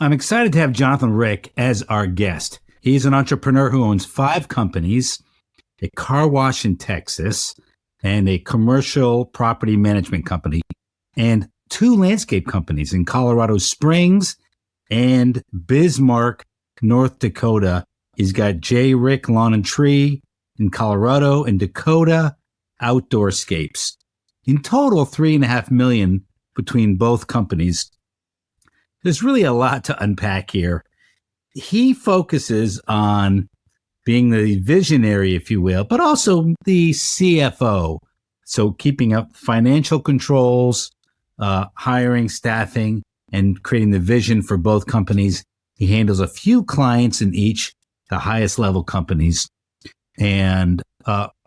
I'm excited to have Jonathan Rick as our guest. He's an entrepreneur who owns 5 companies, a car wash in Texas, and a commercial property management company, and 2 landscape companies in Colorado Springs and Bismarck, North Dakota. He's got Jon Rick Lawn and Tree in Colorado and Dakota OutdoorScapes. In total, $3.5 million between both companies. There's really a lot to unpack here. He focuses on being the visionary, if you will, but also the CFO. So keeping up financial controls, hiring, staffing, and creating the vision for both companies. He handles a few clients in each, the highest level companies, and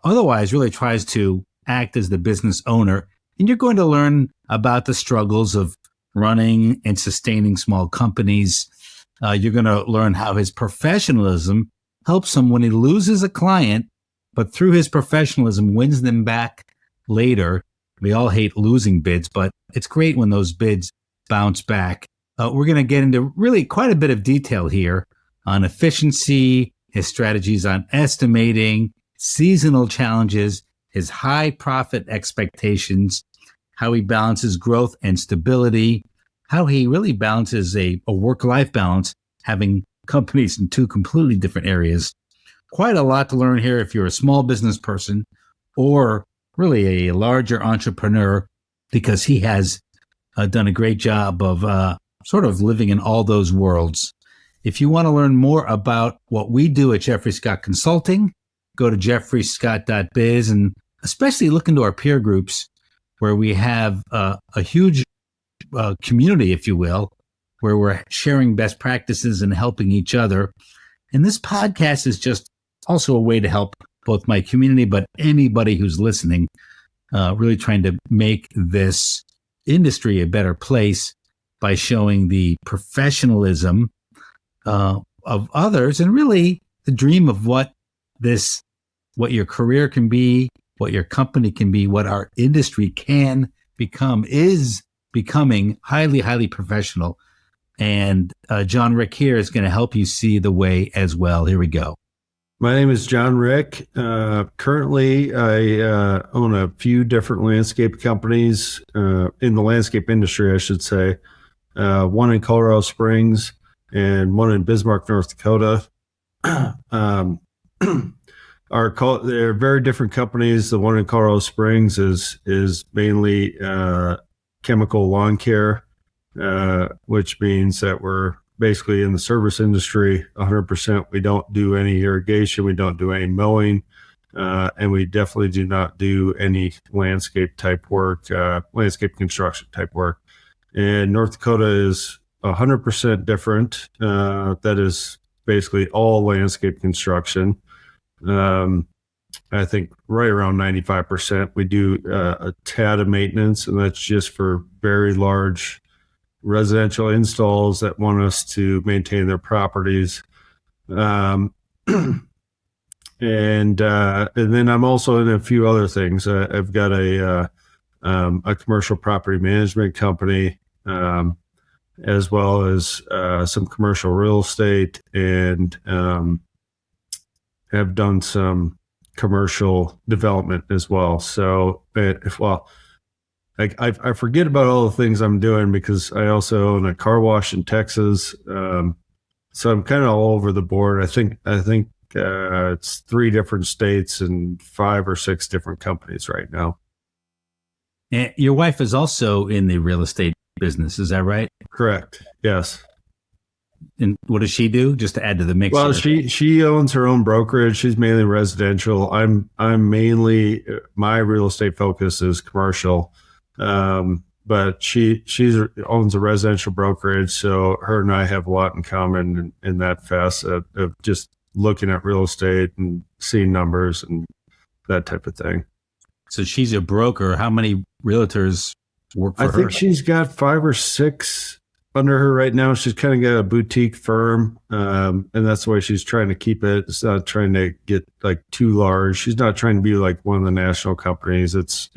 otherwise really tries to act as the business owner. And you're going to learn about the struggles of running and sustaining small companies. You're going to learn how his professionalism helps him when he loses a client, but through his professionalism wins them back later. We all hate losing bids, but it's great when those bids bounce back. We're going to get into really quite a bit of detail here on efficiency, his strategies on estimating, seasonal challenges, his high profit expectations, how he balances growth and stability, how he really balances a work-life balance, having companies in 2 completely different areas. Quite a lot to learn here if you're a small business person or really a larger entrepreneur, because he has done a great job of sort of living in all those worlds. If you want to learn more about what we do at Jeffrey Scott Consulting, go to jeffreyscott.biz and especially look into our peer groups where we have a huge community, if you will, where we're sharing best practices and helping each other. And this podcast is just also a way to help both my community, but anybody who's listening, really trying to make this industry a better place by showing the professionalism of others and really the dream of what your career can be, what your company can be, what our industry can become, is becoming highly, highly professional. And Jon Rick here is going to help you see the way as well. Here we go. My name is Jon Rick. Currently, I own a few different landscape companies in the landscape industry, I should say. One in Colorado Springs and one in Bismarck, North Dakota. They're very different companies. The one in Colorado Springs is mainly chemical lawn care, which means that we're basically in the service industry 100%. We don't do any irrigation. We don't do any mowing. And we definitely do not do any landscape type work, landscape construction type work. And North Dakota is 100% different. That is basically all landscape construction. I think right around 95%. We do a tad of maintenance, and that's just for very large residential installs that want us to maintain their properties. And then I'm also in a few other things. I've got a commercial property management company, as well as some commercial real estate, and have done some commercial development as well. So, I forget about all the things I'm doing because I also own a car wash in Texas. So I'm kind of all over the board. I think it's 3 different states and 5 or 6 different companies right now. And your wife is also in the real estate business, is that right? Correct. Yes. And what does she do? Just to add to the mix. Well, she owns her own brokerage. She's mainly residential. I'm mainly, my real estate focus is commercial. But she owns a residential brokerage, so her and I have a lot in common in that facet of just looking at real estate and seeing numbers and that type of thing. So she's a broker. How many realtors work for her? I think she's got 5 or 6 under her right now. She's kind of got a boutique firm, and that's the way she's trying to keep it. It's not trying to get like too large. She's not trying to be like one of the national companies. It's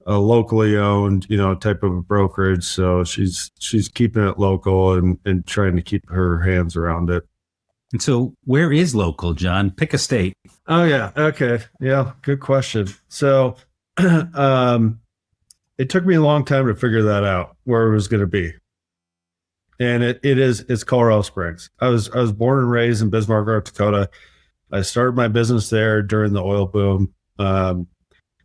a locally owned, type of a brokerage. So she's keeping it local and trying to keep her hands around it. And so where is local, John? Pick a state. Oh yeah. Okay. Yeah. Good question. So, it took me a long time to figure that out where it was going to be. And it's Colorado Springs. I was born and raised in Bismarck, North Dakota. I started my business there during the oil boom.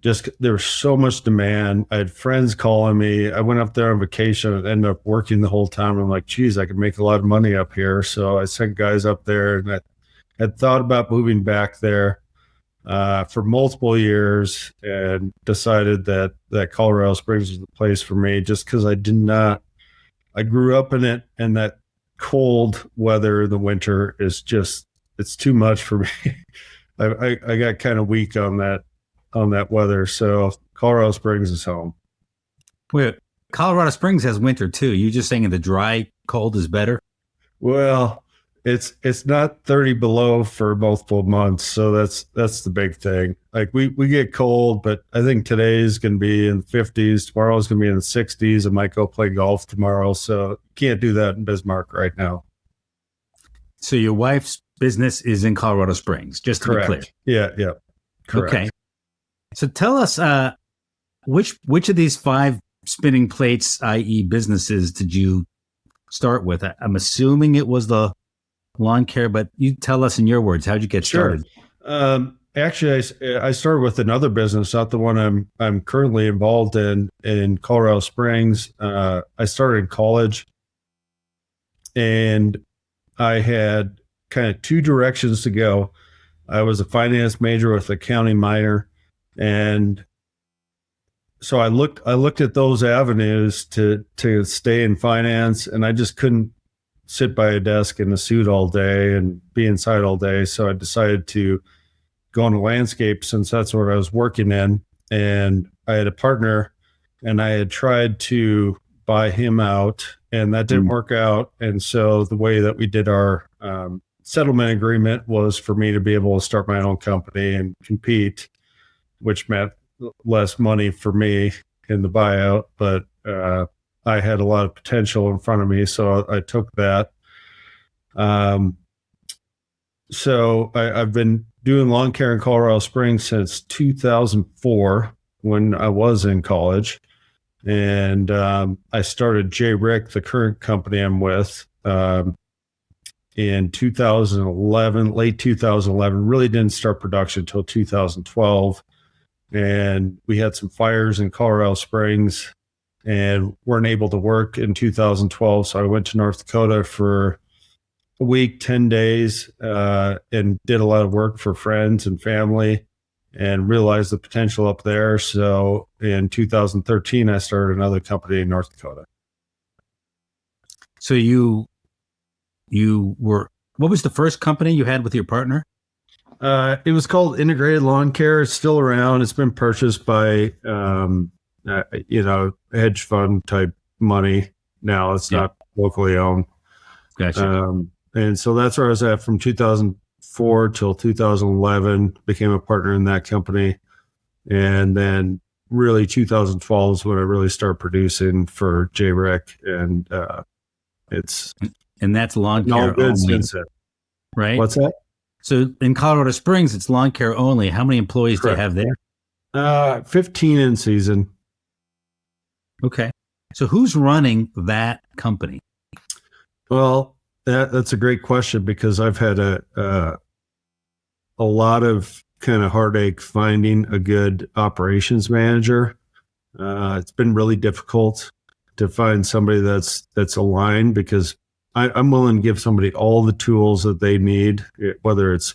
Just there was so much demand. I had friends calling me. I went up there on vacation and ended up working the whole time. I'm like, geez, I could make a lot of money up here. So I sent guys up there, and I had thought about moving back there for multiple years, and decided that Colorado Springs was the place for me, just because I grew up in it, and that cold weather in the winter is just, it's too much for me. I got kind of weak on that weather. So Colorado Springs is home. Wait, Colorado Springs has winter too. You just saying the dry cold is better? Well, it's not 30 below for multiple months. So that's the big thing. Like we get cold, but I think today's going to be in the 50s. Tomorrow's going to be in the 60s. I might go play golf tomorrow. So can't do that in Bismarck right now. So your wife's business is in Colorado Springs, just to Correct. be clear. Yeah. Correct. Okay. So tell us, which of these 5 spinning plates, i.e. businesses, did you start with? I'm assuming it was the lawn care, but you tell us in your words, how'd you get started? Actually, I started with another business, not the one I'm currently involved in Colorado Springs. I started in college, and I had kind of 2 directions to go. I was a finance major with accounting minor, and so I looked at those avenues to stay in finance, and I just couldn't sit by a desk in a suit all day and be inside all day. So I decided to go into landscape, since that's what I was working in. And I had a partner, and I had tried to buy him out, and that didn't work out. And so the way that we did our settlement agreement was for me to be able to start my own company and compete, which meant less money for me in the buyout, but I had a lot of potential in front of me, so I took that. So I've been doing lawn care in Colorado Springs since 2004, when I was in college. And I started J. Rick, the current company I'm with, in 2011, late 2011. Really didn't start production until 2012. And we had some fires in Colorado Springs and weren't able to work in 2012. So I went to North Dakota for a week, 10 days, and did a lot of work for friends and family, and realized the potential up there. So in 2013, I started another company in North Dakota. So you were, what was the first company you had with your partner? It was called Integrated Lawn Care. It's still around. It's been purchased by, hedge fund type money. Now it's not locally owned. Gotcha. And so that's where I was at from 2004 till 2011, became a partner in that company. And then really 2012 is when I really started producing for J. Rick. And that's lawn care good only, since then. right? What's that? So in Colorado Springs, it's lawn care only. How many employees do you have there? 15 in season. Okay. So who's running that company? Well, that's a great question, because I've had a lot of kind of heartache finding a good operations manager. It's been really difficult to find somebody that's aligned, because I'm willing to give somebody all the tools that they need, whether it's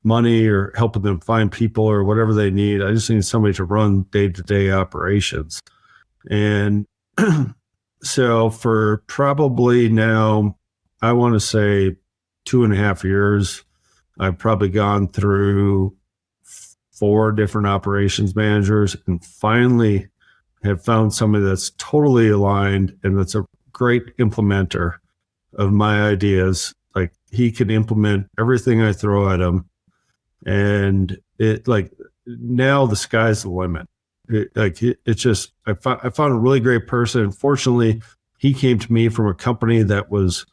money or helping them find people or whatever they need. I just need somebody to run day-to-day operations. And so for probably now, I want to say 2.5 years, I've probably gone through 4 different operations managers, and finally have found somebody that's totally aligned and that's a great implementer of my ideas. Like, he can implement everything I throw at him, and it, like, now the sky's the limit. It's just I found a really great person. Fortunately, he came to me from a company that was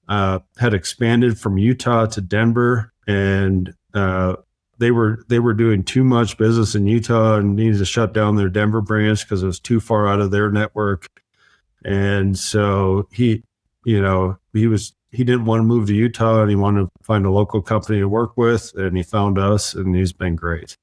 had expanded from Utah to Denver, and they were doing too much business in Utah and needed to shut down their Denver branch because it was too far out of their network. And so he didn't want to move to Utah, and he wanted to find a local company to work with, and he found us, and he's been great.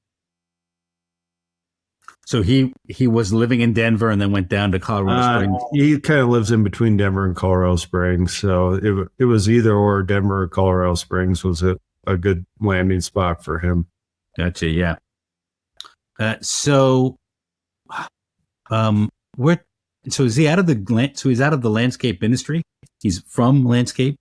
So he was living in Denver and then went down to Colorado Springs. He kind of lives in between Denver and Colorado Springs, so it was either or. Denver or Colorado Springs was a good landing spot for him. Gotcha. Yeah. So is he out of the landscape industry? He's from landscape.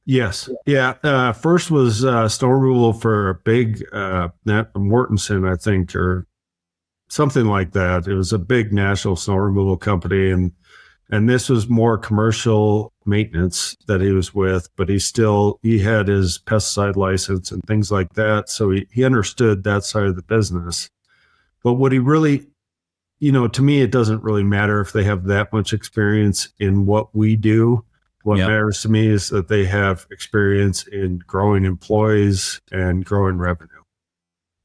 Yes. Yeah. First was snow removal for a big Mortensen, I think, or something like that. It was a big national snow removal company, and this was more commercial maintenance that he was with, but he had his pesticide license and things like that. So he understood that side of the business. But what he really, to me, it doesn't really matter if they have that much experience in what we do. What matters to me is that they have experience in growing employees and growing revenue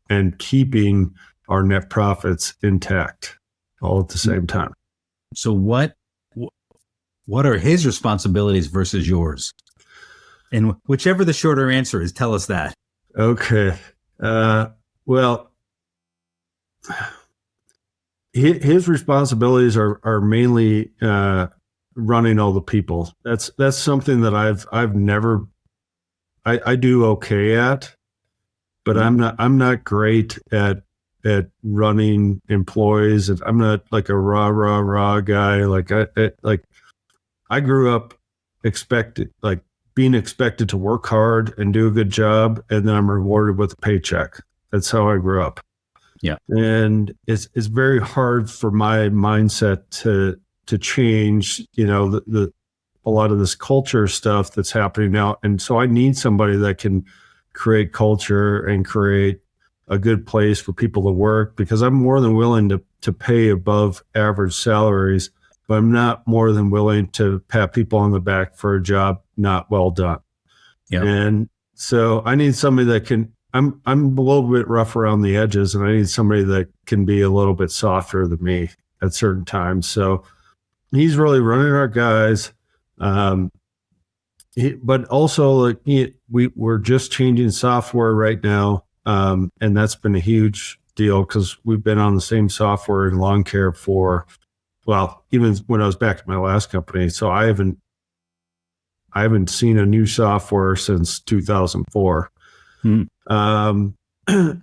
and keeping our net profits intact all at the same time. So what are his responsibilities versus yours? And whichever the shorter answer is, tell us that. Okay. Well, his responsibilities are mainly running all the people. That's something that I've never I do okay at, but I'm not great at running employees, and I'm not like a rah guy. I grew up being expected to work hard and do a good job, and then I'm rewarded with a paycheck. That's how I grew up. Yeah. And it's very hard for my mindset to change, a lot of this culture stuff that's happening now. And so I need somebody that can create culture and create a good place for people to work, because I'm more than willing to pay above average salaries, but I'm not more than willing to pat people on the back for a job not well done. Yeah. And so I need somebody that can, I'm a little bit rough around the edges, and I need somebody that can be a little bit softer than me at certain times. So he's really running our guys. But also we're just changing software right now. And that's been a huge deal because we've been on the same software in lawn care for, well, even when I was back at my last company. So I haven't seen a new software since 2004.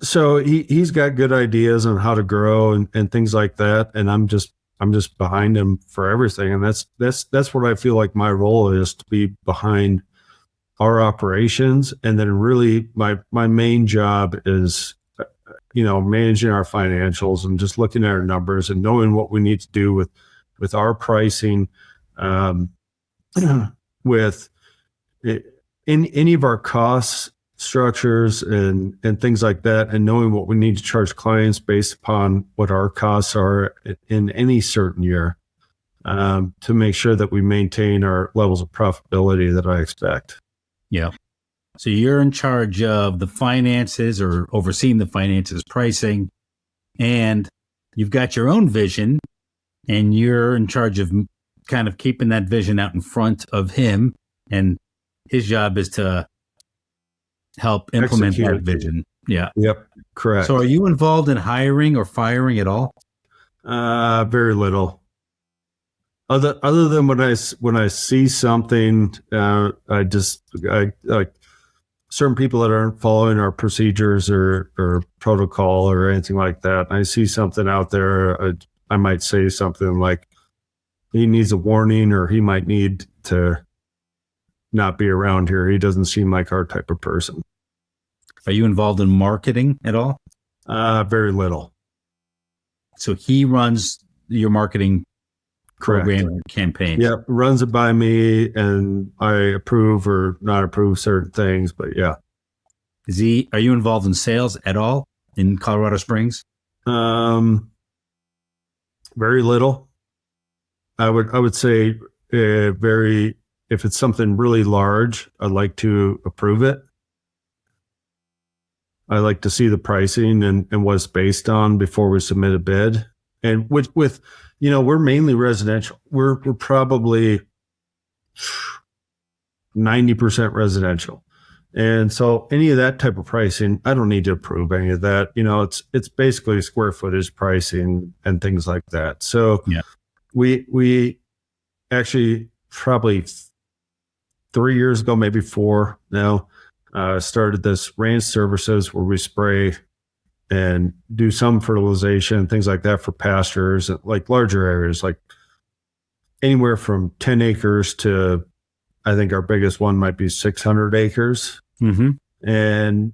So he's got good ideas on how to grow and things like that. And I'm just behind him for everything. And that's what I feel like my role is, to be behind our operations. And then really my main job is, managing our financials and just looking at our numbers and knowing what we need to do with our pricing, with in any of our costs structures and things like that, and knowing what we need to charge clients based upon what our costs are in any certain year, to make sure that we maintain our levels of profitability that I expect. Yeah. So you're in charge of the finances, or overseeing the finances, pricing, and you've got your own vision, and you're in charge of kind of keeping that vision out in front of him, and his job is to help implement that vision. Yeah. Yep. Correct. So are you involved in hiring or firing at all? Very little. Other than when I see something, I like certain people that aren't following our procedures or protocol or anything like that. I see something out there, I might say something like, he needs a warning, or he might need to not be around here. He doesn't seem like our type of person. Are you involved in marketing at all? Very little. So he runs your marketing program or campaign. Yeah, runs it by me, and I approve or not approve certain things. But yeah. Are you involved in sales at all in Colorado Springs? Very little. I would say very. If it's something really large, I'd like to approve it. I like to see the pricing and what it's based on before we submit a bid. And with we're mainly residential. We're probably 90% residential. And so any of that type of pricing, I don't need to approve any of that. It's basically square footage pricing and things like that. So yeah. we actually probably 3 years ago, maybe 4 now, started this ranch services where we spray and do some fertilization and things like that for pastures, like larger areas, like anywhere from 10 acres to, I think our biggest one might be 600 acres. Mm-hmm. And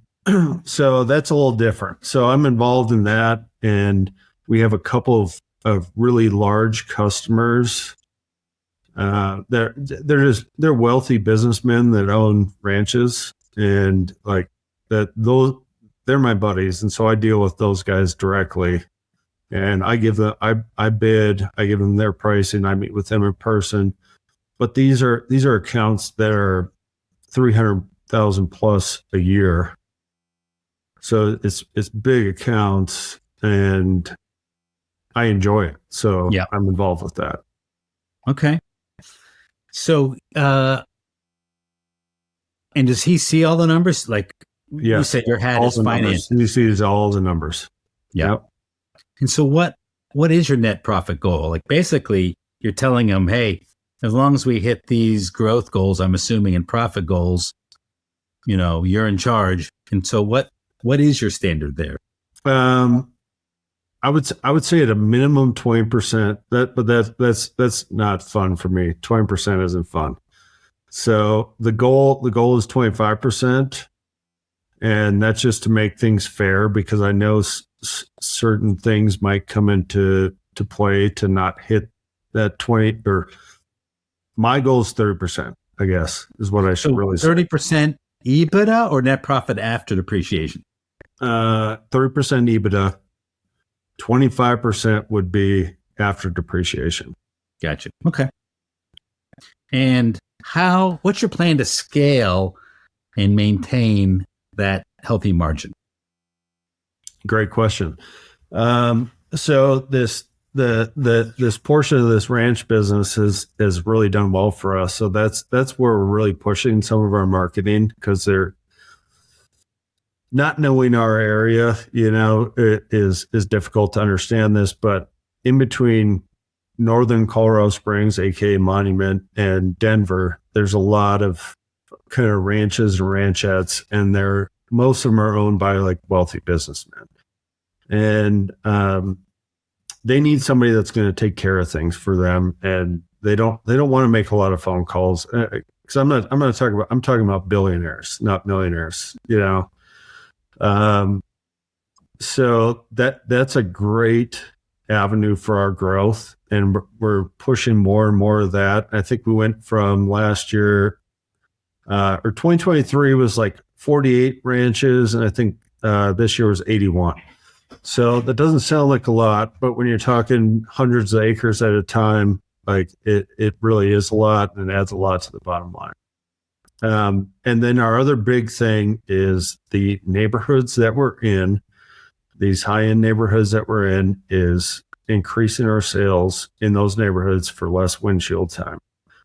so that's a little different. So I'm involved in that. And we have a couple of really large customers. They're wealthy businessmen that own ranches, and like that, they're my buddies. And so I deal with those guys directly, and I give them, I bid, I give them their pricing. I meet with them in person, but these are accounts that are 300,000 plus a year. So it's big accounts, and I enjoy it. So yeah. I'm involved with that. Okay. So, and does he see all the numbers? Like you said, your hat is finance. He sees all the numbers. Yeah. Yep. And so what is your net profit goal? Like basically you're telling him, hey, as long as we hit these growth goals, I'm assuming, and profit goals, you're in charge. And so what is your standard there? I would say at a minimum 20%. That's not fun for me. 20% isn't fun. So the goal is 25%, and that's just to make things fair, because I know certain things might come into play to not hit that 20. Or my goal is 30%. I guess is what I should really say. 30% EBITDA or net profit after depreciation? 30% EBITDA. 25% would be after depreciation. Gotcha. Okay. And what's your plan to scale and maintain that healthy margin? Great question. So this portion of this ranch business has really done well for us. So that's where we're really pushing some of our marketing, because they're not knowing our area, it is difficult to understand this, but in between northern Colorado Springs, aka Monument, and Denver, there's a lot of kind of ranches and ranchettes, and most of them are owned by like wealthy businessmen. And they need somebody that's going to take care of things for them, and they don't want to make a lot of phone calls. Because I'm talking about billionaires, not millionaires, So that's a great avenue for our growth, and we're pushing more and more of that. I think we went from last year, or 2023 was like 48 ranches, and I think this year was 81. So that doesn't sound like a lot, but when you're talking hundreds of acres at a time, like it really is a lot, and adds a lot to the bottom line. And then our other big thing is the neighborhoods that we're in, these high-end neighborhoods that we're in, is increasing our sales in those neighborhoods for less windshield time.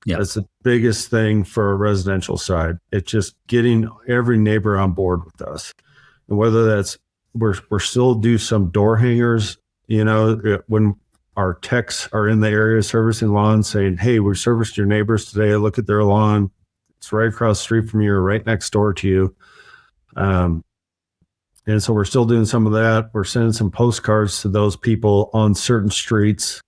Yeah. That's the biggest thing for a residential side. It's just getting every neighbor on board with us. And whether that's, we're still do some door hangers, when our techs are in the area servicing lawns, saying, hey, we serviced your neighbors today. Look at their lawn. It's right across the street from you, or right next door to you. And so we're still doing some of that. We're sending some postcards to those people on certain streets.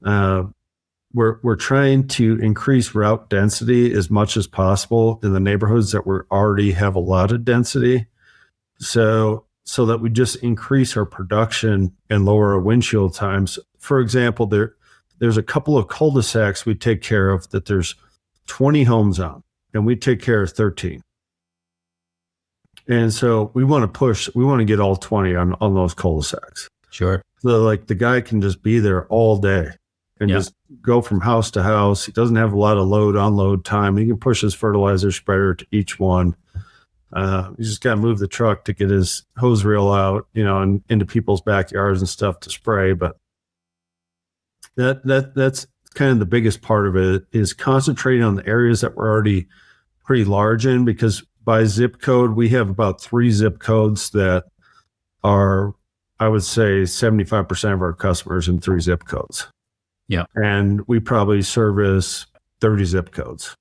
We're trying to increase route density as much as possible in the neighborhoods that we already have a lot of density, so that we just increase our production and lower our windshield times. For example, there's a couple of cul-de-sacs we take care of that there's 20 homes on, and we take care of 13. And so we want to get all 20 on those cul-de-sacs. Sure. So like the guy can just be there all day and Yeah. just go from house to house. He doesn't have a lot of load unload time. He can push his fertilizer spreader to each one. You just got to move the truck to get his hose reel out, and into people's backyards and stuff to spray. But that's kind of the biggest part of it, is concentrating on the areas that we're already pretty large in, because by zip code, we have about 3 zip codes that are, I would say, 75% of our customers in 3 zip codes. Yeah. And we probably service 30 zip codes.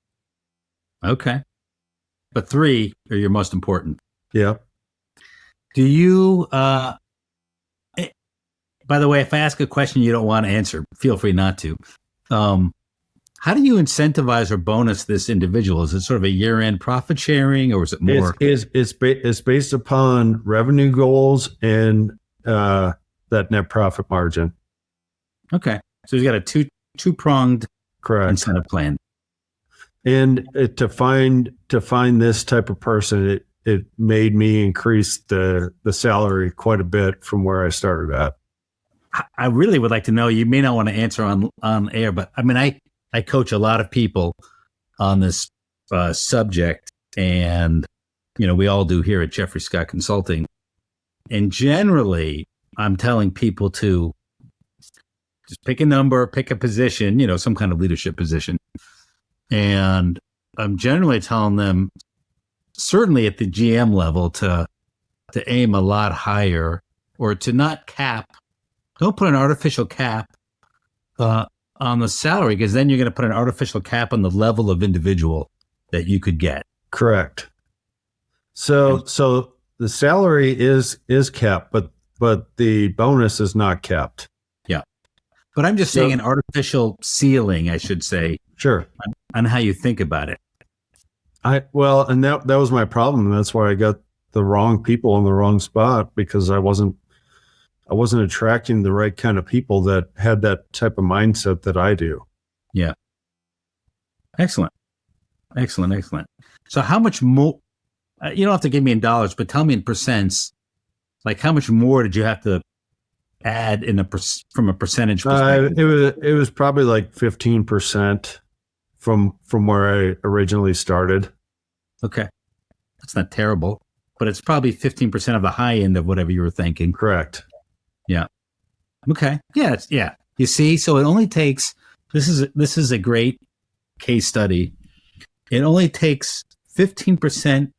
Okay. But 3 are your most important. Yeah. Do you, by the way, if I ask a question you don't want to answer, feel free not to. How do you incentivize or bonus this individual? Is it sort of a year-end profit sharing, or is it more? It's based upon revenue goals and that net profit margin. Okay. So he's got a two-pronged Correct incentive plan. And to find this type of person, it made me increase the salary quite a bit from where I started at. I really would like to know, you may not want to answer on air, but I mean, I coach a lot of people on this subject, and, we all do here at Jeffrey Scott Consulting. And generally, I'm telling people to just pick a number, pick a position, some kind of leadership position. And I'm generally telling them, certainly at the GM level, to aim a lot higher, or to not cap. Don't put an artificial cap on the salary, because then you're going to put an artificial cap on the level of individual that you could get. Correct. So the salary is capped, but the bonus is not capped. Yeah. But I'm just saying an artificial ceiling, I should say. Sure. On how you think about it. And that was my problem. And that's why I got the wrong people in the wrong spot, because I wasn't attracting the right kind of people that had that type of mindset that I do. Yeah. Excellent. So how much more, you don't have to give me in dollars, but tell me in percents, like how much more did you have to add from a percentage perspective? It was probably like 15% from where I originally started. Okay. That's not terrible, but it's probably 15% of the high end of whatever you were thinking. Correct. Yeah. Okay. Yeah. Yeah. You see, so it only takes, this is a great case study. It only takes 15%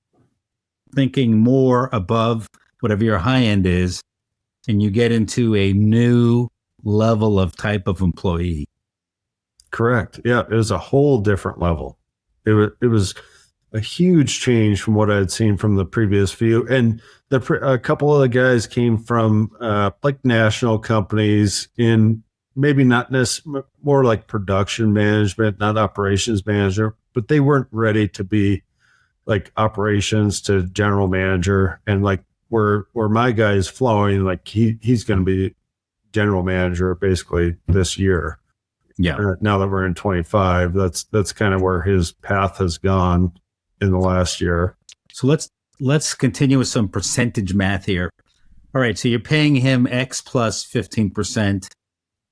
thinking more above whatever your high end is, and you get into a new level of type of employee. Correct. Yeah. It was a whole different level. It was a huge change from what I had seen from the previous few. And a couple of the guys came from like national companies in maybe not necessarily, more like production management, not operations manager, but they weren't ready to be like operations to general manager. And like where my guy is flowing, like he's going to be general manager basically this year. Yeah. Now that we're in 25, that's kind of where his path has gone in the last year. So let's continue with some percentage math here. All right, so you're paying him X plus 15%.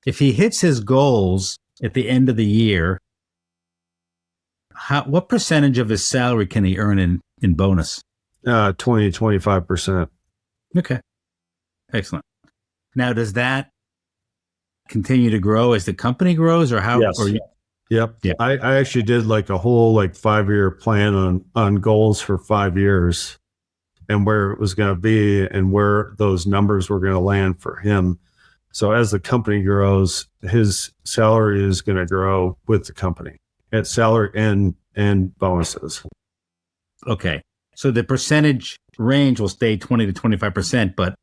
If he hits his goals at the end of the year, what percentage of his salary can he earn in bonus? 20-25%. Okay, excellent. Now, does that continue to grow as the company grows, or how? Yes. Yep. Yeah. I actually did like a whole 5-year plan on goals for 5 years, and where it was going to be and where those numbers were going to land for him. So as the company grows, his salary is going to grow with the company, at salary and bonuses. Okay. So the percentage range will stay 20 to 25%, but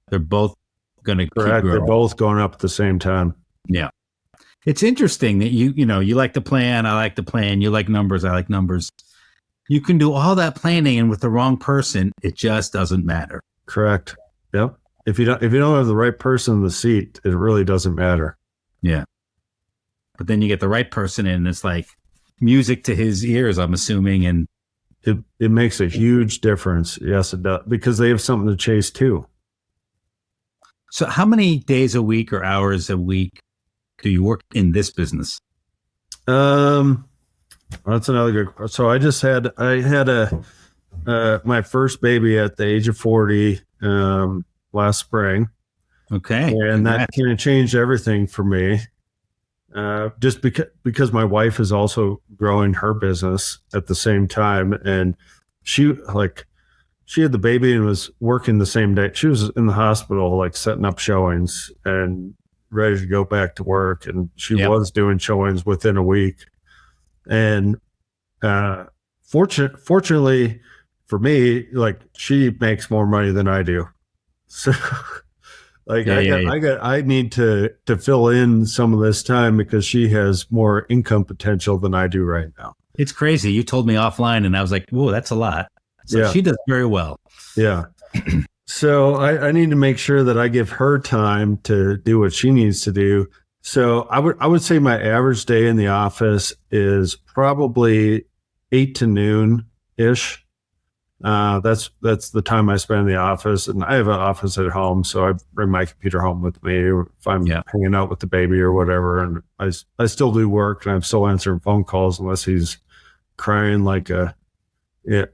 they're both going to keep growing. They're both going up at the same time. Yeah. It's interesting that you like the plan, I like the plan, you like numbers, I like numbers. You can do all that planning, and with the wrong person, it just doesn't matter. Correct. Yep. If you don't have the right person in the seat, it really doesn't matter. Yeah. But then you get the right person in, and it's like music to his ears, I'm assuming, and it makes a huge difference. Yes, it does, because they have something to chase too. So how many days a week or hours a week do you work in this business? That's another good. So I had my first baby at the age of 40 last spring, Okay. and that Congrats. kind of changed everything for me. Just because my wife is also growing her business at the same time, and she she had the baby and was working the same day. She was in the hospital, like setting up showings and ready to go back to work, and she Yep. was doing showings within a week. And fortunately for me, like she makes more money than I do. So like Yeah. I need to fill in some of this time because she has more income potential than I do right now. It's crazy. You told me offline and I was like, whoa, that's a lot. So Yeah. she does very well. Yeah. So I need to make sure that I give her time to do what she needs to do. So I would say my average day in the office is probably 8 to noon ish. That's the time I spend in the office, and I have an office at home, so I bring my computer home with me if I'm hanging out with the baby or whatever. And I still do work, and I'm still answering phone calls unless he's crying like a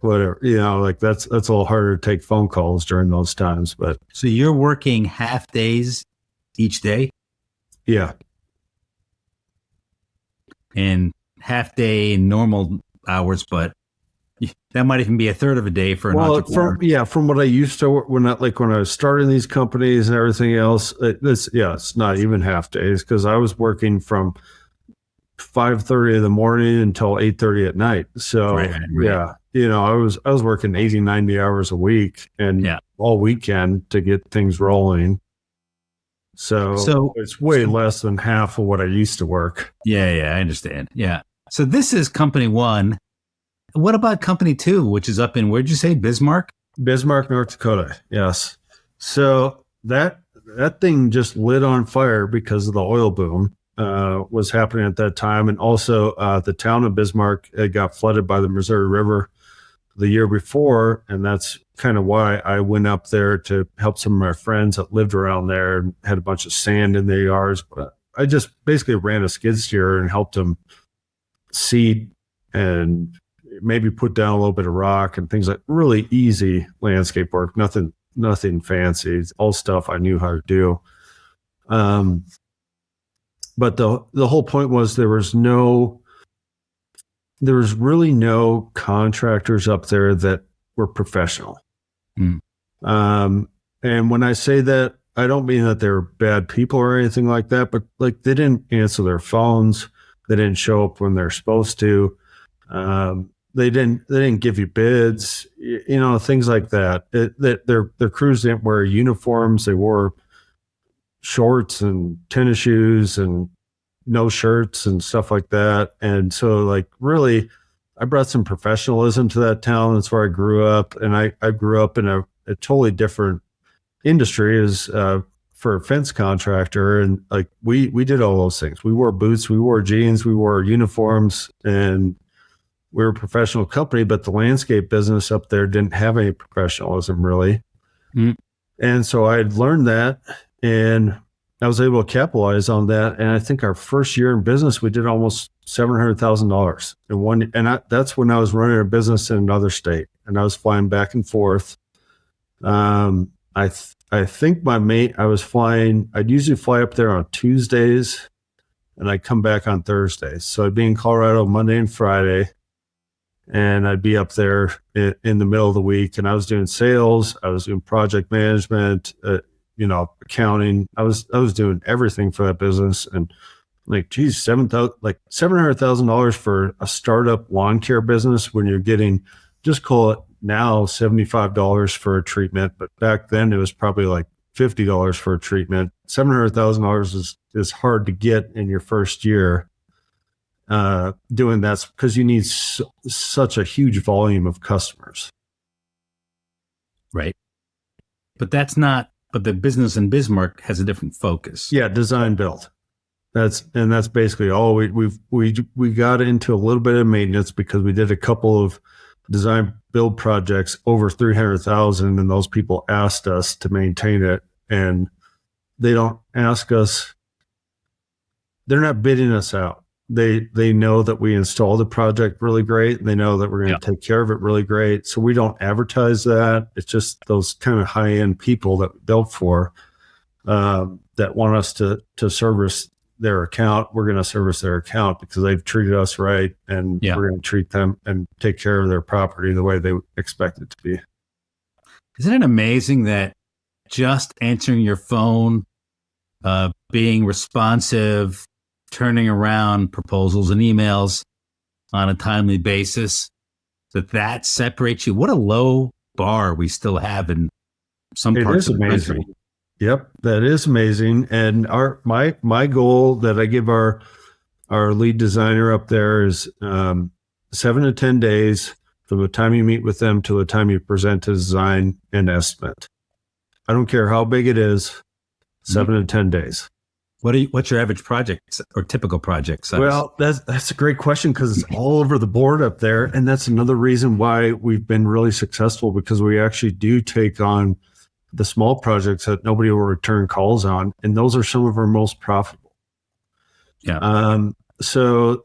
whatever, like that's a little harder to take phone calls during those times. But So you're working half days each day yeah, and half day normal hours, but that might even be a third of a day for an entrepreneur. from what I used to work, when I was starting these companies and everything else, it's not even half days because I was working from 5:30 in the morning until 8:30 at night. So Right. yeah, I was working 80, 90 hours a week and all weekend to get things rolling. So it's way less than half of what I used to work. Yeah, I understand. Yeah. So this is company one. What about company two, which is up in, where'd you say, Bismarck? Bismarck, North Dakota. Yes. So that thing just lit on fire because of the oil boom was happening at that time. And also the town of Bismarck got flooded by the Missouri River the year before. And that's kind of why I went up there to help some of my friends that lived around there and had a bunch of sand in their yards. But I just basically ran a skid steer and helped them seed and maybe put down a little bit of rock and things like really easy landscape work, nothing fancy. It's all stuff I knew how to do. But the whole point was there was really no contractors up there that were professional. And when I say that, I don't mean that they're bad people or anything like that, but like they didn't answer their phones. They didn't show up when they're supposed to. They didn't give you bids, things like that. Their crews didn't wear uniforms. They wore shorts and tennis shoes and no shirts and stuff like that. And so like really, I brought some professionalism to that town. That's where I grew up. And I grew up in a totally different industry as for a fence contractor. And like we did all those things. We wore boots, we wore jeans, we wore uniforms, and we were a professional company, but the landscape business up there didn't have any professionalism really. And so I had learned that and I was able to capitalize on that. And I think our first year in business, we did almost $700,000 in one. And that's when I was running a business in another state and I was flying back and forth. I think my mate, I'd usually fly up there on Tuesdays and I'd come back on Thursdays. So I'd be in Colorado Monday and Friday. And I'd be up there in the middle of the week, and I was doing sales, I was doing project management, accounting. I was doing everything for that business. And like, geez, $700,000 for a startup lawn care business when you're getting, just call it now $75 for a treatment, but back then it was probably like $50 for a treatment. $700,000 is hard to get in your first year. Doing that because you need such a huge volume of customers. Right. But the business in Bismarck has a different focus. Yeah. Design build. That's basically all we got into a little bit of maintenance because we did a couple of design build projects over 300,000 and those people asked us to maintain it. And they don't ask us. They're not bidding us out. They know that we install the project really great. They know that we're going to take care of it really great. So we don't advertise that. It's just those kind of high end people that we built for that want us to service their account. We're going to service their account because they've treated us right, and we're going to treat them and take care of their property the way they expect it to be. Isn't it amazing that just answering your phone, being responsive, turning around proposals and emails on a timely basis, that separates you? What a low bar we still have in some parts of the country. Yep, that is amazing. And my goal that I give our lead designer up there is 7 to 10 days from the time you meet with them to the time you present a design and estimate. I don't care how big it is, 7 to 10 days. What's your average project or typical project size? Well, that's a great question because it's all over the board up there. And that's another reason why we've been really successful, because we actually do take on the small projects that nobody will return calls on. And those are some of our most profitable. Yeah. So,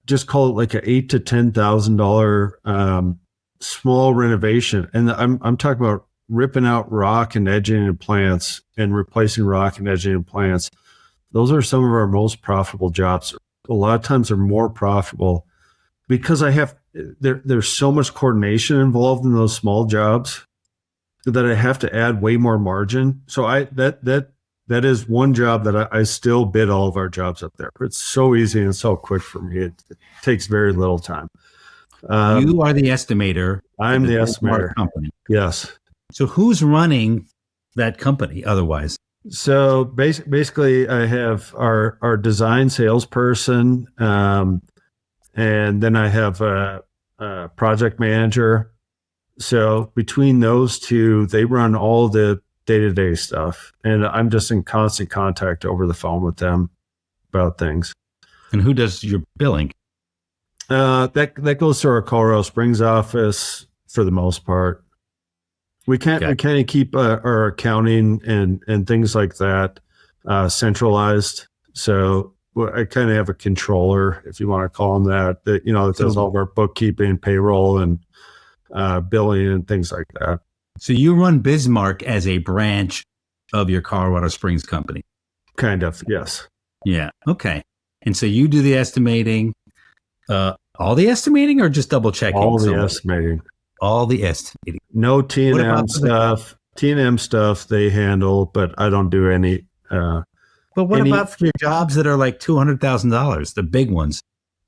just call it like a $8,000 to $10,000 small renovation. And I'm talking about ripping out rock and edging and plants and replacing rock and edging and plants. Those are some of our most profitable jobs. A lot of times they're more profitable because there's so much coordination involved in those small jobs that I have to add way more margin. So that is one job that I still bid all of our jobs up there. It's so easy and so quick for me. It takes very little time. You are the estimator. I'm the estimator. Company. Yes. So who's running that company otherwise? So basically I have our design salesperson, and then I have a project manager. So between those two, they run all the day-to-day stuff. And I'm just in constant contact over the phone with them about things. And who does your billing? That goes to our Colorado Springs office for the most part. We kind of keep our accounting and things like that centralized. So I kind of have a controller, if you want to call him that does all of our bookkeeping, payroll, and billing and things like that. So you run Bizmark as a branch of your Colorado Springs company? Kind of, yes. Yeah. Okay. And so you do the estimating, all the estimating, or just double checking? All the estimating. All the estimating. No T&M stuff. T&M stuff they handle, but I don't do any. But what about for your jobs that are like $200,000, the big ones?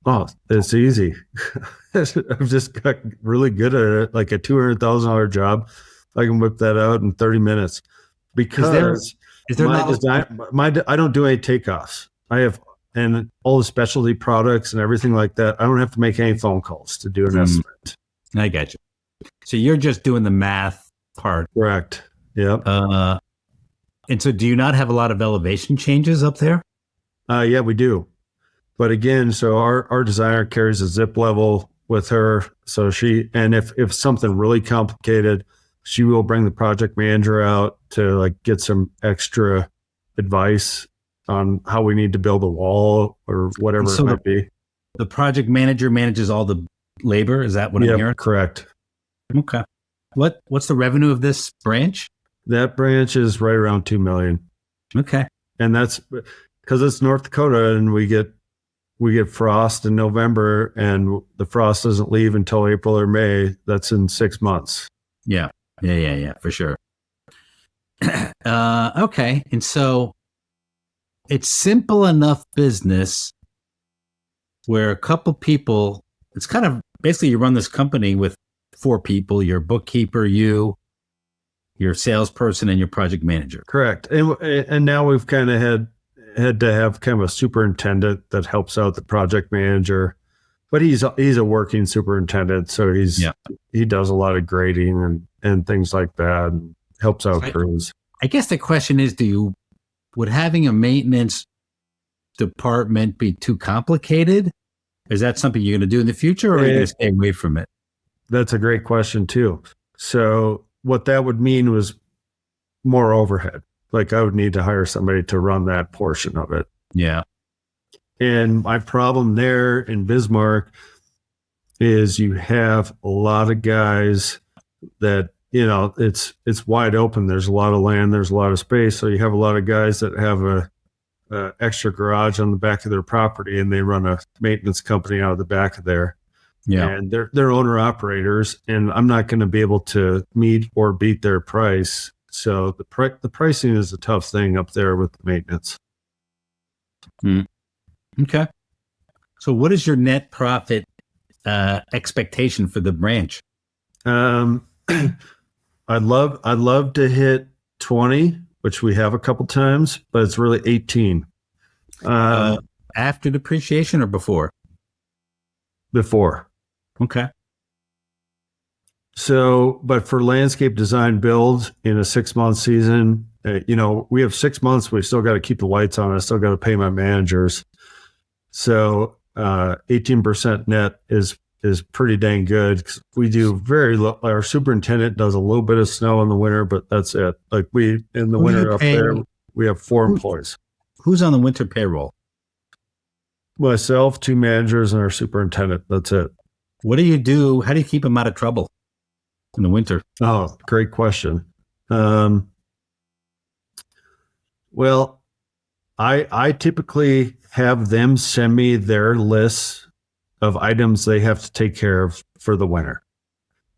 Oh, it's easy. I've just got really good at it. Like a $200,000 job, I can whip that out in 30 minutes. Because is there I don't do any takeoffs. I have, and all the specialty products and everything like that. I don't have to make any phone calls to do an estimate. I get you. So you're just doing the math part. Correct. Yep. And so do you not have a lot of elevation changes up there? Yeah, we do. But again, so our designer carries a zip level with her. So if something really complicated, she will bring the project manager out to like get some extra advice on how we need to build a wall or whatever it might be. The project manager manages all the labor. Is that what I'm hearing? Correct. Okay. What's the revenue of this branch? That branch is right around $2 million. Okay. And that's because it's North Dakota, and we get frost in November, and the frost doesn't leave until April or May. That's in 6 months. Yeah, for sure. Okay. And so it's simple enough business where a couple people, it's kind of basically you run this company with 4 people, your bookkeeper, your salesperson, and your project manager. Correct. And now we've kind of had to have kind of a superintendent that helps out the project manager, but he's a working superintendent. So he does a lot of grading and things like that, and helps out crews. I guess the question is, would having a maintenance department be too complicated? Is that something you're going to do in the future, or are you going to stay away from it? That's a great question too. So what that would mean was more overhead. like I would need to hire somebody to run that portion of it. Yeah. And my problem there in Bismarck is you have a lot of guys that, it's wide open. There's a lot of land, there's a lot of space. So you have a lot of guys that have a extra garage on the back of their property, and they run a maintenance company out of the back of there. Yeah. And they're owner operators, and I'm not going to be able to meet or beat their price. So the pricing is a tough thing up there with the maintenance. Okay. So what is your net profit expectation for the branch? I'd love to hit 20, which we have a couple times, but it's really 18. After depreciation or before? Before. Okay. So, but for landscape design builds in a 6-month season, we have 6 months. We still got to keep the lights on. I still got to pay my managers. So, 18% net is pretty dang good. We do very low. Our superintendent does a little bit of snow in the winter, but that's it. Like in the winter up there, we have 4 employees. Who's on the winter payroll? Myself, 2 managers, and our superintendent. That's it. What do you do? How do you keep them out of trouble in the winter? Oh, great question. Well, I typically have them send me their lists of items they have to take care of for the winter.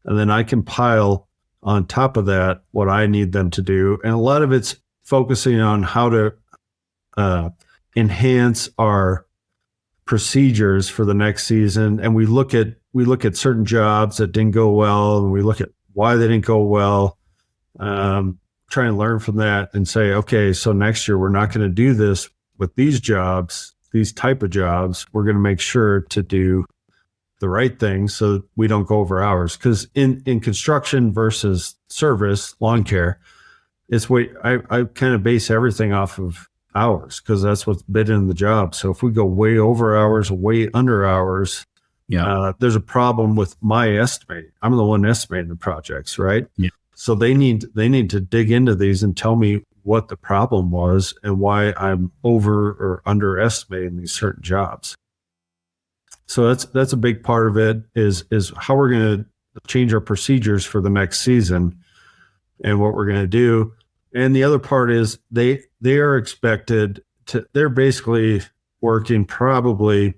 And then I compile on top of that what I need them to do. And a lot of it's focusing on how to enhance our procedures for the next season. And we look at certain jobs that didn't go well, and we look at why they didn't go well. Try and learn from that and say, okay, so next year we're not going to do this with these jobs, these type of jobs. We're going to make sure to do the right thing so we don't go over hours. Because in construction versus service, lawn care, I kind of base everything off of hours because that's what's bid in the job. So if we go way over hours, way under hours, there's a problem with my estimate. I'm the one estimating the projects, right? Yeah. So they need to dig into these and tell me what the problem was and why I'm over or underestimating these certain jobs. So that's a big part of it is how we're going to change our procedures for the next season and what we're going to do. And the other part is they are expected to, they're basically working probably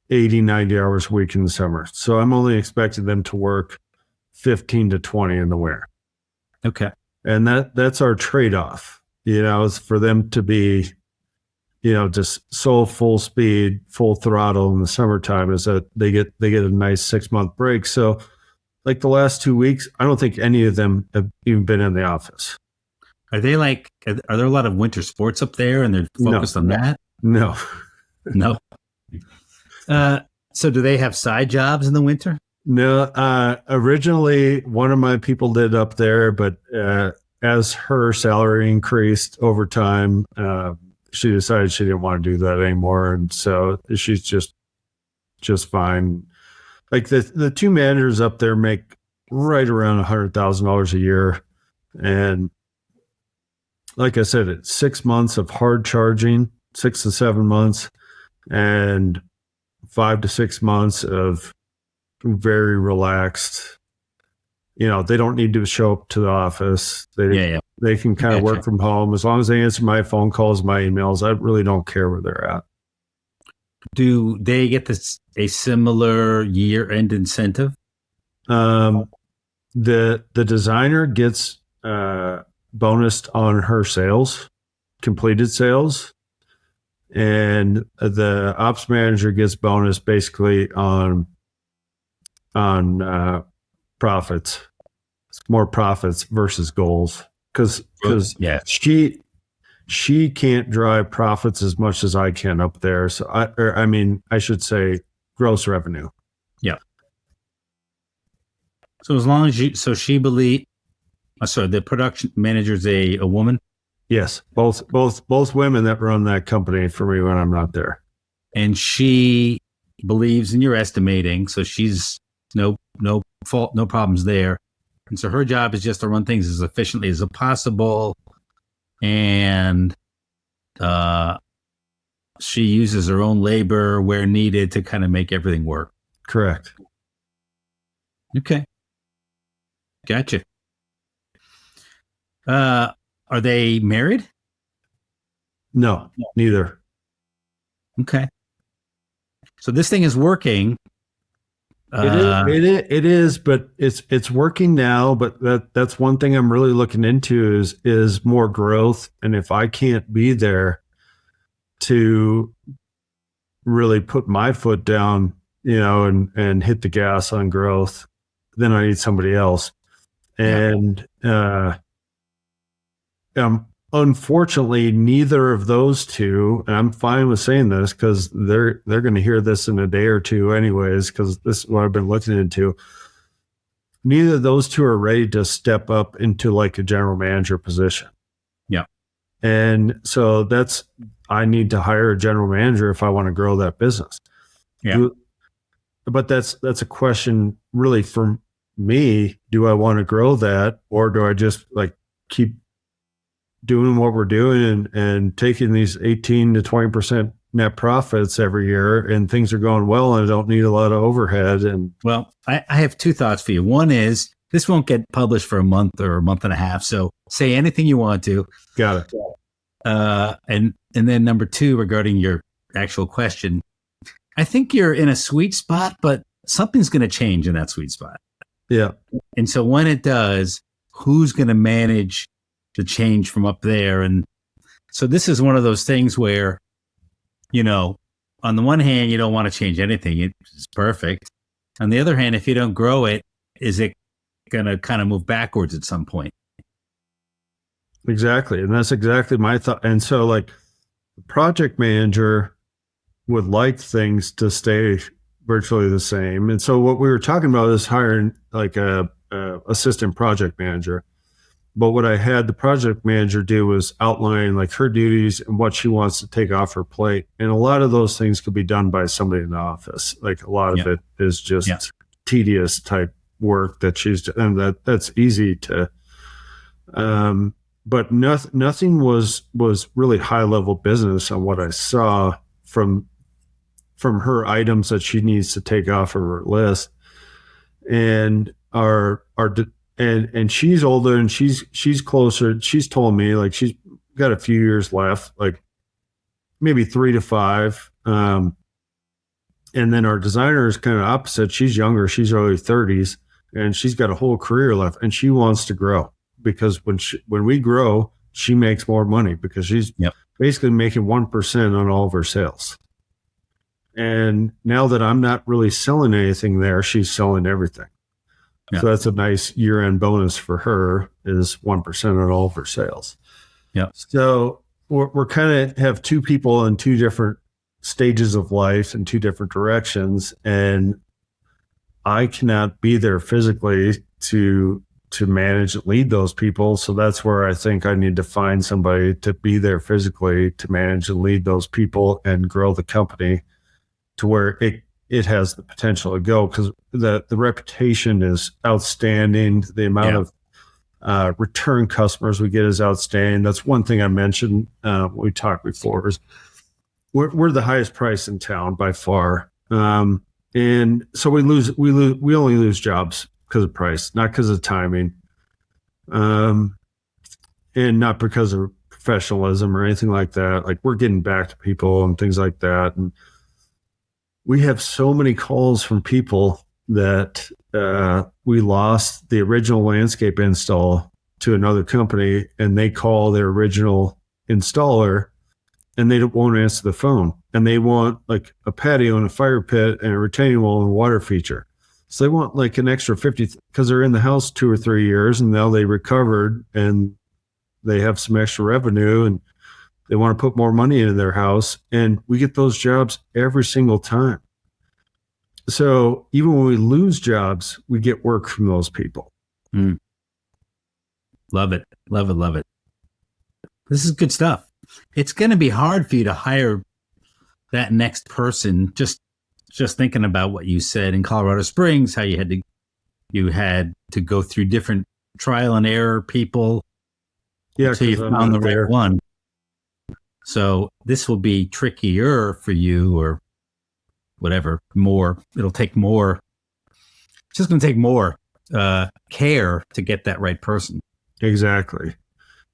80, 90 hours a week in the summer. So I'm only expecting them to work 15 to 20 in the winter. Okay. And that's our trade-off, is for them to be, just so full speed, full throttle in the summertime is that they get a nice 6-month break. So like the last 2 weeks, I don't think any of them have even been in the office. Are there a lot of winter sports up there and they're focused on that? No. No. So do they have side jobs in the winter? No. Originally, one of my people did up there, but as her salary increased over time, she decided she didn't want to do that anymore. And so she's just fine. Like the 2 managers up there make right around $100,000 a year. And like I said, it's 6 months of hard charging, 6 to 7 months, and 5 to 6 months of very relaxed. They don't need to show up to the office. They can kind of work from home as long as they answer my phone calls, my emails. I really don't care where they're at. Do they get a similar year-end incentive? The designer gets bonused on her sales, completed sales, and the ops manager gets bonus basically on profits. It's more profits versus goals because she can't drive profits as much as I can up there. So I should say gross revenue. Yeah. So as long as the production manager's a woman. Yes, both women that run that company for me when I'm not there. And she believes in your estimating, so she's no fault, no problems there. And so her job is just to run things as efficiently as possible, and she uses her own labor where needed to kind of make everything work. Correct. Okay. Gotcha. Are they married? No, neither. Okay. So this thing is working. It is, but it's working now. But that's one thing I'm really looking into is more growth. And if I can't be there to really put my foot down, and hit the gas on growth, then I need somebody else. And unfortunately, neither of those two, and I'm fine with saying this because they're going to hear this in a day or two anyways, because this is what I've been looking into. Neither of those two are ready to step up into like a general manager position. Yeah. And so I need to hire a general manager if I want to grow that business. Yeah. But that's a question really for me. Do I want to grow that, or do I just like keep doing what we're doing and taking these 18 to 20% net profits every year, and things are going well and I don't need a lot of overhead? And well, I have two thoughts for you. One is this won't get published for a month or a month and a half. So say anything you want to. got it. And then number two, regarding your actual question, I think you're in a sweet spot, but something's going to change in that sweet spot. Yeah. And so when it does, who's going to manage the change from up there? And so this is one of those things where, on the one hand, you don't want to change anything. It's perfect. On the other hand, if you don't grow it, is it going to kind of move backwards at some point? Exactly. And that's exactly my thought. And so like the project manager would like things to stay virtually the same. And so what we were talking about is hiring like a assistant project manager. But what I had the project manager do was outline like her duties and what she wants to take off her plate. And a lot of those things could be done by somebody in the office. Like a lot of it is just tedious type work that and that's easy to, but nothing was really high level business on what I saw from her items that she needs to take off of her list. And and she's older and she's closer. She's told me like she's got a few years left, like maybe 3 to 5. And then our designer is kind of opposite. She's younger. She's early 30s and she's got a whole career left and she wants to grow because when we grow, she makes more money because she's basically making 1% on all of her sales. And now that I'm not really selling anything there, she's selling everything. Yeah. So that's a nice year-end bonus for her is 1% on all of her sales. Yeah. So we're kind of have two people in two different stages of life in two different directions. And I cannot be there physically to manage and lead those people. So that's where I think I need to find somebody to be there physically to manage and lead those people and grow the company to where it has the potential to go, because the reputation is outstanding. The amount of return customers we get is outstanding. That's one thing I mentioned when we talked before is we're the highest price in town by far. And so we only lose jobs because of price, not because of timing. And not because of professionalism or anything like that. Like we're getting back to people and things like that. And we have so many calls from people that we lost the original landscape install to another company, and they call their original installer and they won't answer the phone. And they want like a patio and a fire pit and a retaining wall and a water feature. So they want like an extra 50 because they're in the house 2 or 3 years and now they recovered and they have some extra revenue and they want to put more money into their house. And we get those jobs every single time. So even when we lose jobs, we get work from those people. Mm. Love it. Love it. Love it. This is good stuff. It's going to be hard for you to hire that next person. Just thinking about what you said in Colorado Springs, how you had to go through different trial and error people. Yeah, until you because I'm found the not right there. one. So this will be trickier for you, or whatever. It'll take more. It's just going to take more care to get that right person. Exactly.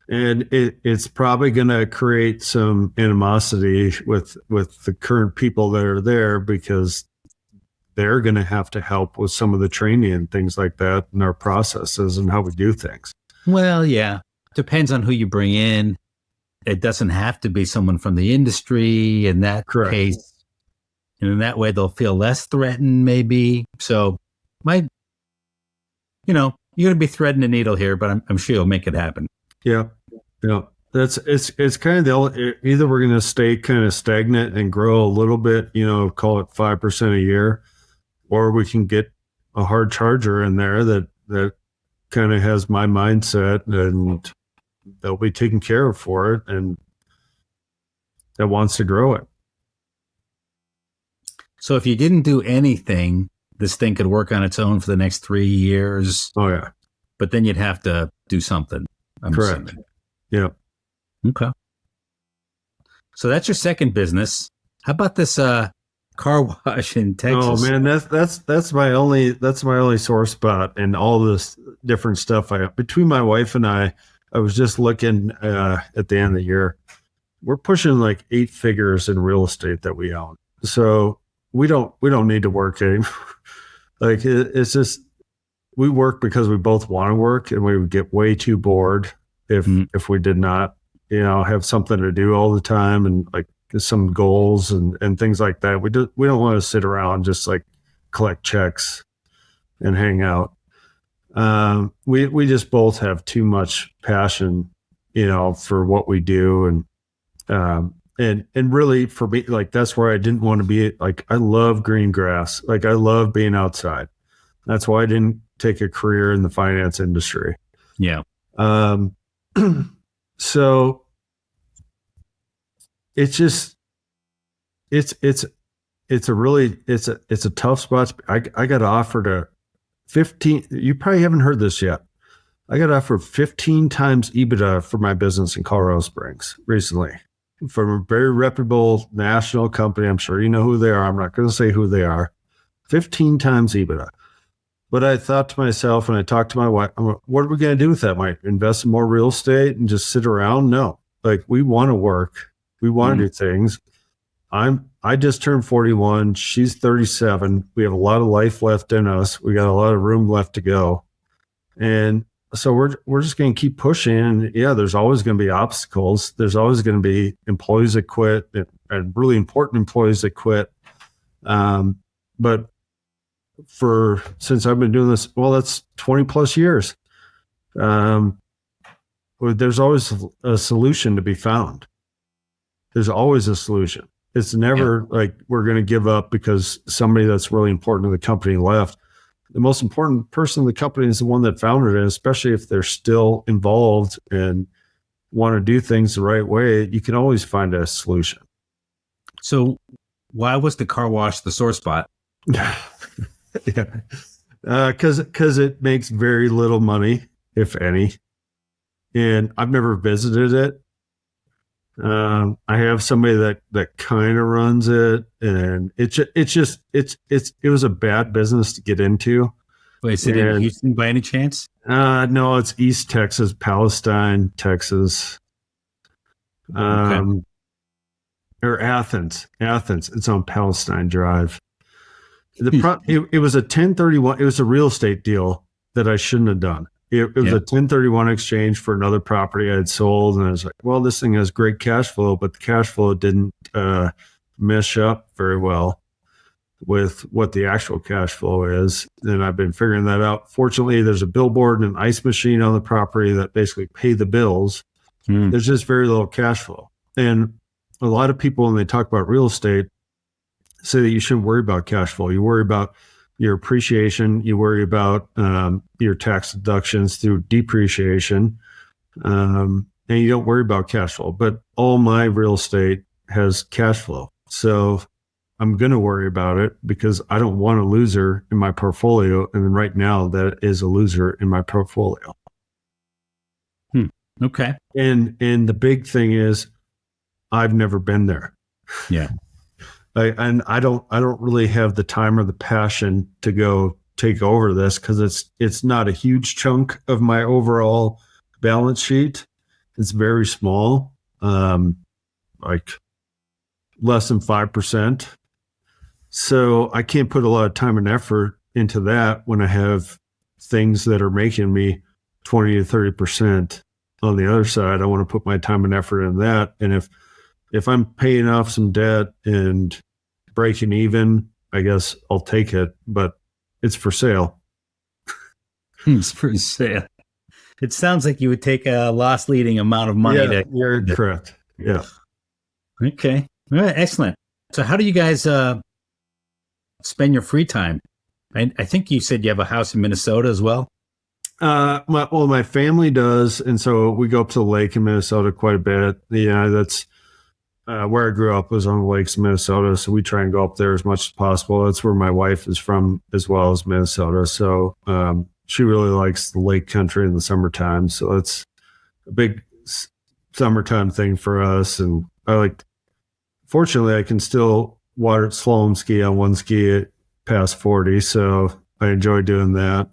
And it's probably going to create some animosity with the current people that are there, because they're going to have to help with some of the training and things like that, and our processes and how we do things. Well, yeah, depends on who you bring in. It doesn't have to be someone from the industry in that Correct. case. And in that way, they'll feel less threatened, maybe. So, you're going to be threading the needle here, but I'm sure you'll make it happen. Yeah. Yeah. It's kind of either we're going to stay kind of stagnant and grow a little bit, call it 5% a year, or we can get a hard charger in there that kind of has my mindset, and they'll be taken care of for it, and that wants to grow it. So if you didn't do anything, this thing could work on its own for the next 3 years. Oh yeah. But then you'd have to do something. Correct. Assuming. Yeah. Okay. So that's your second business. How about this car wash in Texas? Oh man, that's my only sore spot in all this different stuff. Between my wife and I was just looking at the end of the year. We're pushing like 8 figures in real estate that we own. So we don't need to work anymore. Like it's just, we work because we both want to work, and we would get way too bored if we did not, have something to do all the time, and like some goals and things like that. We don't want to sit around and just like collect checks and hang out. We just both have too much passion, for what we do. And really for me, like, that's where I didn't want to be. Like, I love green grass. Like, I love being outside. That's why I didn't take a career in the finance industry. Yeah. So it's just, it's a tough spot. I got offered a 15, you probably haven't heard this yet. I got offered 15 times EBITDA for my business in Colorado Springs recently from a very reputable national company. I'm sure you know who they are. I'm not going to say who they are. 15 times EBITDA. But I thought to myself, and I talked to my wife, what are we going to do with that? Might invest in more real estate and just sit around? No. Like, we want to work. We want to do things. I just turned 41. She's 37. We have a lot of life left in us. We got a lot of room left to go. And so we're just going to keep pushing. And yeah, there's always going to be obstacles. There's always going to be employees that quit, and really important employees that quit. But since I've been doing this, well, that's 20 plus years. There's always a solution to be found. There's always a solution. It's never like we're going to give up because somebody that's really important to the company left. The most important person in the company is the one that founded it, especially if they're still involved and want to do things the right way. You can always find a solution. So why was the car wash the sore spot? Yeah. Because it makes very little money, if any. And I've never visited it. I have somebody that kind of runs it, and it was a bad business to get into. Wait, is it in Houston by any chance? No, it's East Texas, Palestine, Texas. Okay. Or Athens. It's on Palestine Drive. It was a 1031. It was a real estate deal that I shouldn't have done. It was a 1031 exchange for another property I had sold. And I was like, well, this thing has great cash flow, but the cash flow didn't mesh up very well with what the actual cash flow is. And I've been figuring that out. Fortunately, there's a billboard and an ice machine on the property that basically pay the bills. There's just very little cash flow. And a lot of people, when they talk about real estate, say that you shouldn't worry about cash flow. You worry about your appreciation. You worry about your tax deductions through depreciation. And you don't worry about cash flow. But all my real estate has cash flow. So I'm going to worry about it because I don't want a loser in my portfolio. And right now, that is a loser in my portfolio. Okay. And the big thing is I've never been there. Yeah. And I don't really have the time or the passion to go take over this because it's not a huge chunk of my overall balance sheet. It's very small, like less than 5%. So I can't put a lot of time and effort into that when I have things that are making me 20 to 30% on the other side. I want to put my time and effort in that. And if I'm paying off some debt and breaking even, I guess I'll take it, but it's for sale. It's for sale. It sounds like you would take a loss leading amount of money. Yeah, you're correct. Yeah. Okay. All right. Excellent. So how do you guys spend your free time? I think you said you have a house in Minnesota as well. My family does, and so we go up to the lake in Minnesota quite a bit. Yeah, that's where I grew up, was on the lakes in Minnesota, so we try and go up there as much as possible. That's where my wife is from, as well as Minnesota. So she really likes the lake country in the summertime. So it's a big summertime thing for us. And fortunately, I can still water slalom ski on one ski at past 40, so I enjoy doing that.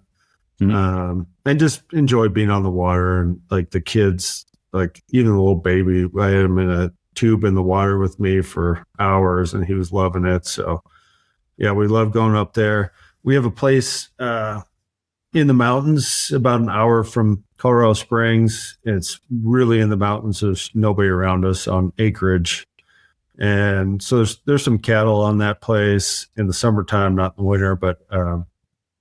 Mm-hmm. And just enjoy being on the water, and like the kids, like even the little baby, I had him in a tube in the water with me for hours and he was loving it. So yeah, we love going up there. We have a place in the mountains about an hour from Colorado Springs. It's really in the mountains. There's nobody around us on acreage. And so there's some cattle on that place in the summertime, not in the winter, but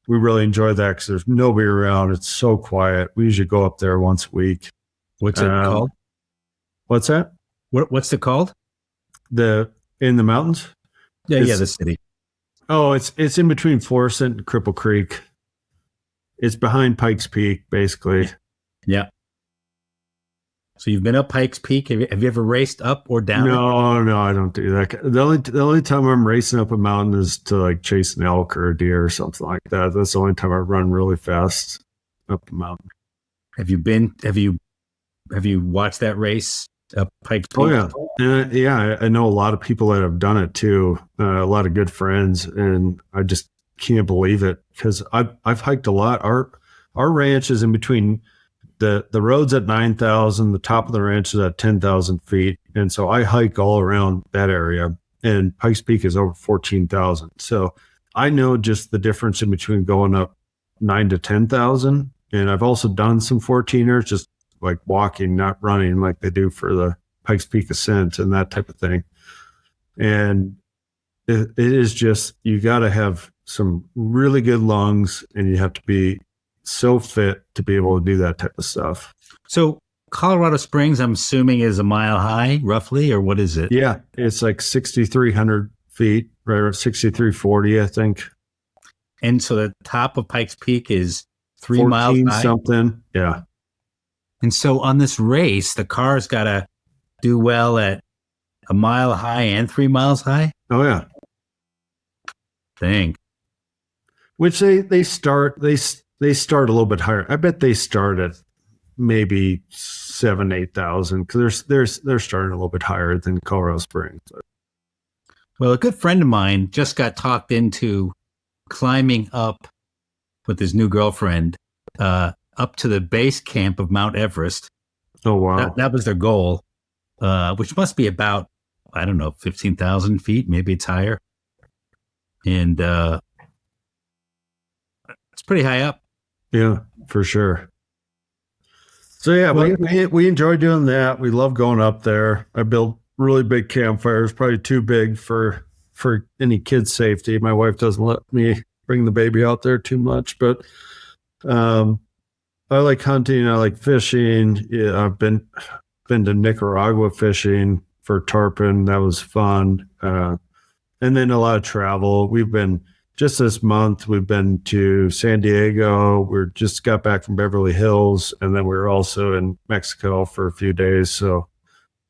we really enjoy that because there's nobody around. It's so quiet. We usually go up there once a week. What's it called? What's that? What's it called? In the mountains? Yeah, the city. Oh, it's in between Florissant and Cripple Creek. It's behind Pikes Peak, basically. Yeah. So you've been up Pikes Peak. Have you ever raced up or down? No, I don't do that. The only time I'm racing up a mountain is to like chase an elk or a deer or something like that. That's the only time I run really fast up the mountain. Have you watched that race up Pikes Peak? Oh yeah, I know a lot of people that have done it too. A lot of good friends, and I just can't believe it because I've hiked a lot. Our ranch is in between. The road's at 9,000. The top of the ranch is at 10,000 feet. And so I hike all around that area, and Pikes Peak is over 14,000. So I know just the difference in between going up 9 to 10,000. And I've also done some 14ers, just like walking, not running like they do for the Pikes Peak ascent and that type of thing. And it is just, you got to have some really good lungs, and you have to be so fit to be able to do that type of stuff. So Colorado Springs, I'm assuming, is a mile high, roughly, or what is it? Yeah, it's like 6,300 feet, right? 6,340, I think. And so the top of Pikes Peak is 3 miles high? Something, yeah. And so on this race, the car's got to do well at a mile high and 3 miles high? Oh, yeah. Dang. Which they start a little bit higher. I bet they start at maybe 7,000, 8,000 because they're starting a little bit higher than Colorado Springs. Well, a good friend of mine just got talked into climbing up with his new girlfriend up to the base camp of Mount Everest. Oh, wow. That was their goal, which must be about, I don't know, 15,000 feet. Maybe it's higher. And it's pretty high up. Yeah, for sure. So yeah, we enjoy doing that. We love going up there. I build really big campfires, probably too big for any kid's safety. My wife doesn't let me bring the baby out there too much, but I like hunting. I like fishing. Yeah, I've been to Nicaragua fishing for tarpon. That was fun. And then a lot of travel. Just this month, we've been to San Diego. We just got back from Beverly Hills, and then we were also in Mexico for a few days. So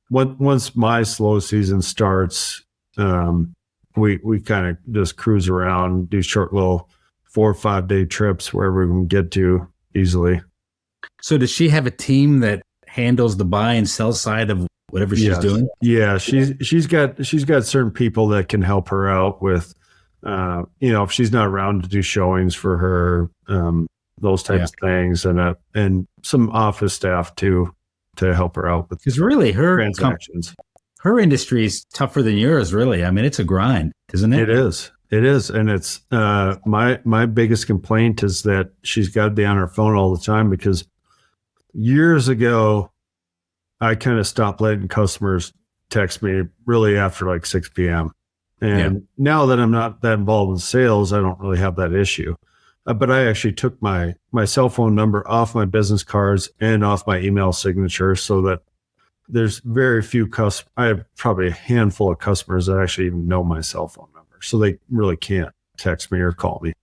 once my slow season starts, we kind of just cruise around, do short little 4 or 5 day trips wherever we can get to easily. So does she have a team that handles the buy and sell side of whatever she's doing? Yeah, she's got certain people that can help her out with, if she's not around to do showings for her, those types of things, and some office staff too to help her out with. Because really, her transactions. Her industry is tougher than yours, really. I mean, it's a grind, isn't it? It is. And it's my biggest complaint is that she's got to be on her phone all the time, because years ago, I kind of stopped letting customers text me really after like 6 p.m. And now that I'm not that involved in sales, I don't really have that issue. But I actually took my cell phone number off my business cards and off my email signature, so that there's very few I have probably a handful of customers that actually even know my cell phone number, so they really can't text me or call me.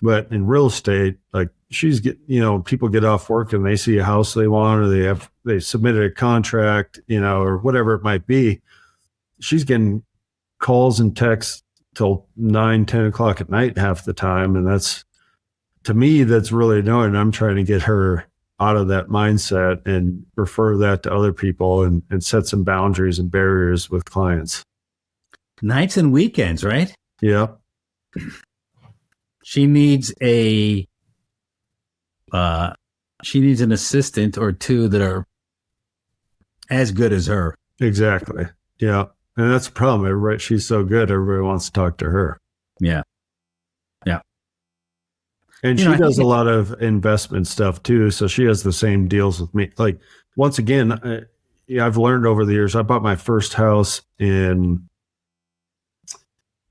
But in real estate, like people get off work and they see a house they want, or they submitted a contract, or whatever it might be. She's getting calls and texts till 9, 10 o'clock at night half the time. And to me, that's really annoying. I'm trying to get her out of that mindset and refer that to other people and set some boundaries and barriers with clients. Nights and weekends, right? Yeah. She needs an assistant or two that are as good as her. Exactly. Yeah. And that's the problem. She's so good, everybody wants to talk to her. Yeah. Yeah. And she does a lot of investment stuff too. So she has the same deals with me. Like, once again, I've learned over the years, I bought my first house in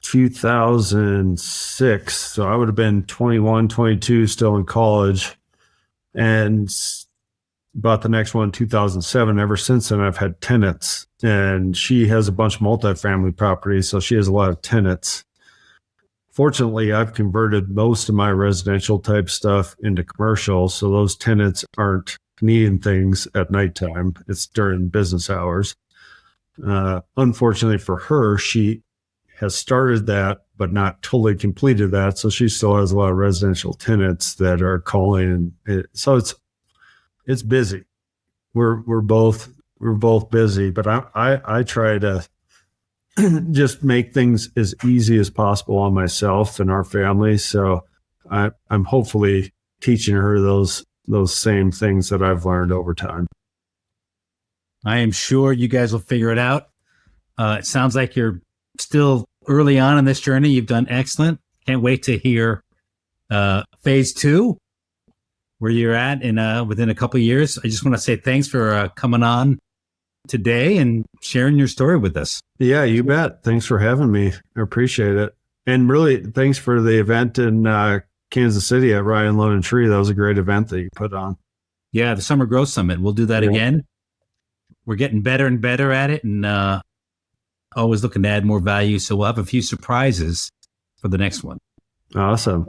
2006. So I would have been 21, 22, still in college, and bought the next one in 2007. Ever since then, I've had tenants, and she has a bunch of multifamily properties. So she has a lot of tenants. Fortunately, I've converted most of my residential type stuff into commercial. So those tenants aren't needing things at nighttime. It's during business hours. Unfortunately for her, she has started that, but not totally completed that. So she still has a lot of residential tenants that are calling. So it's busy. We're both busy, but I try to just make things as easy as possible on myself and our family. So I'm hopefully teaching her those same things that I've learned over time. I am sure you guys will figure it out. It sounds like you're still early on in this journey. You've done excellent. Can't wait to hear phase 2, where you're at within a couple of years. I just want to say thanks for coming on today and sharing your story with us. Yeah, you bet. Thanks for having me. I appreciate it. And really, thanks for the event in Kansas City at Ryan Lone and Tree. That was a great event that you put on. Yeah, the Summer Growth Summit. We'll do that again. We're getting better and better at it, and always looking to add more value. So we'll have a few surprises for the next one. Awesome.